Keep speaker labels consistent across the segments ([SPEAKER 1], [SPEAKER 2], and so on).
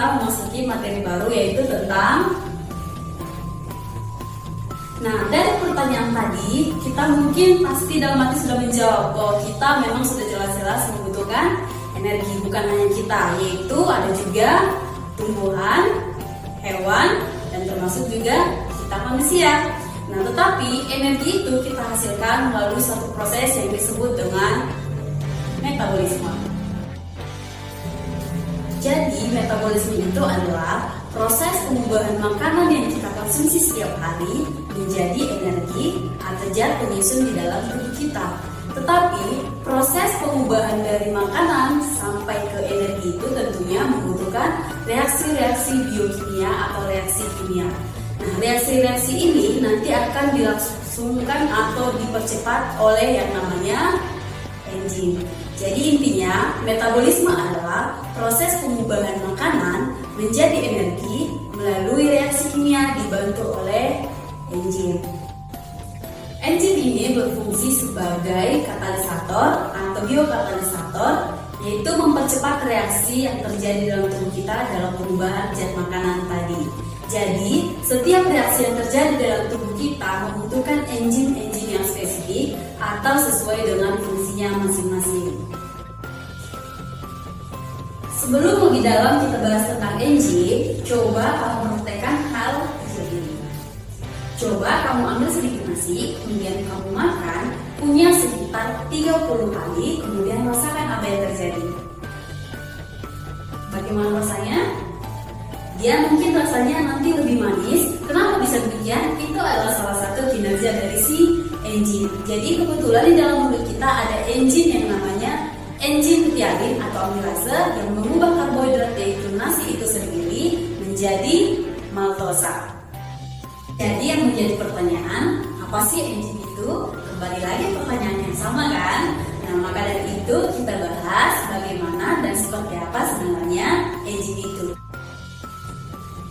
[SPEAKER 1] kita memasuki materi baru, yaitu tentang. Nah, dari pertanyaan tadi, kita mungkin pasti dalam hati sudah menjawab bahwa kita memang sudah jelas-jelas membutuhkan energi. Bukan hanya kita, yaitu ada juga tumbuhan, hewan, dan termasuk juga kita manusia. Nah, tetapi energi itu kita hasilkan melalui suatu proses yang disebut dengan metabolisme. Jadi, metabolisme itu adalah proses pengubahan makanan yang kita konsumsi setiap hari menjadi energi atau zat penyusun di dalam tubuh kita. Tetapi, proses pengubahan dari makanan sampai ke energi itu tentunya membutuhkan reaksi-reaksi biokimia atau reaksi kimia. Nah, reaksi-reaksi ini nanti akan dilangsungkan atau dipercepat oleh yang namanya enzim. Jadi intinya, metabolisme adalah proses pengubahan makanan menjadi energi melalui reaksi kimia dibantu oleh enzim. Enzim ini berfungsi sebagai katalisator atau biokatalisator, yaitu mempercepat reaksi yang terjadi dalam tubuh kita dalam perubahan zat makanan tadi. Jadi, setiap reaksi yang terjadi dalam tubuh kita membutuhkan enzim-enzim yang spesifik atau sesuai dengan fungsinya masing-masing. Sebelum lebih dalam kita bahas tentang enzim, coba kamu praktekkan hal ini. Coba kamu ambil sedikit nasi, kemudian kamu makan, punya sekitar 30 kali, kemudian rasakan apa yang terjadi. Bagaimana rasanya? Dia mungkin rasanya nanti lebih manis. Kenapa bisa demikian? Itu adalah salah satu kinerja dari si enzim. Jadi kebetulan di dalam mulut kita ada enzim yang namanya enzim petialin atau amilase yang mengubah karbohidrat yaitu nasi itu sendiri menjadi maltosa. Jadi yang menjadi pertanyaan, apa sih enzim itu? Kembali lagi pertanyaan yang sama kan? Nah, maka dari itu kita bahas bagaimana dan seperti apa sebenarnya enzim itu.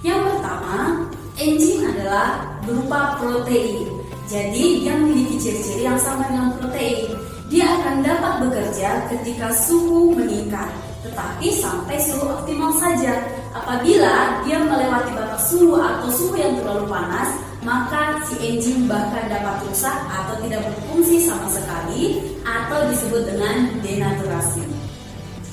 [SPEAKER 1] Yang pertama, enzim adalah berupa protein. Jadi dia memiliki ciri-ciri yang sama dengan protein. Dia akan dapat bekerja ketika suhu meningkat, tetapi sampai suhu optimal saja. Apabila dia melewati batas suhu atau suhu yang terlalu panas, maka si enzim bahkan dapat rusak atau tidak berfungsi sama sekali atau disebut dengan denaturasi.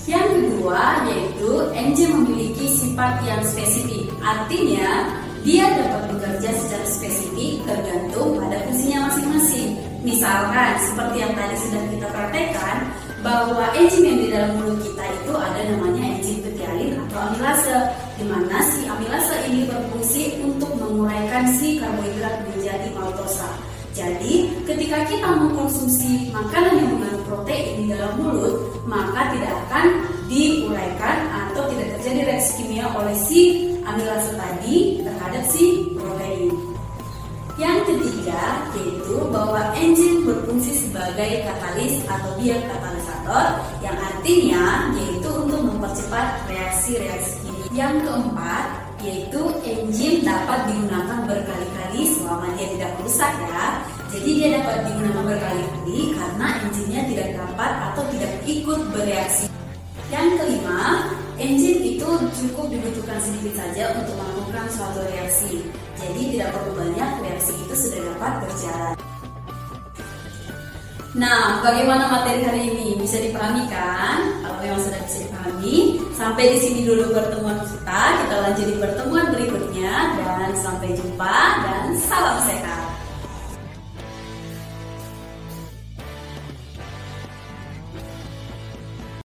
[SPEAKER 1] Yang kedua yaitu enzim memiliki sifat yang spesifik. Artinya dia dapat bekerja secara spesifik tergantung pada fungsinya masing-masing. Misalkan seperti yang tadi sudah kita praktekkan, bahwa enzim yang di dalam mulut kita itu ada namanya enzim petialin atau amilase, di mana si amilase ini berfungsi untuk menguraikan si karbohidrat menjadi maltosa. Jadi ketika kita mengkonsumsi makanan yang mengandung protein di dalam mulut, maka tidak akan diuraikan atau tidak terjadi reaksi kimia oleh si amilase tadi terhadap si protein. Yang ketiga yaitu bahwa enzim berfungsi sebagai katalis atau biokatalisator, yang artinya yaitu untuk mempercepat reaksi-reaksi kimia. Yang keempat yaitu enzim dapat digunakan berkali-kali selama dia tidak merusak ya. Jadi dia dapat digunakan berkali-kali karena enzimnya tidak dapat atau tidak ikut bereaksi. Yang kelima, enzim itu cukup dibutuhkan sedikit saja untuk melakukan suatu reaksi. Jadi tidak perlu banyak, reaksi itu sudah dapat berjalan. Nah, bagaimana materi hari ini? Bisa dipahami kan? Kalau memang sudah bisa dipahami, sampai di sini dulu pertemuan kita. Kita lanjut di pertemuan berikutnya dan sampai jumpa dan salam sehat.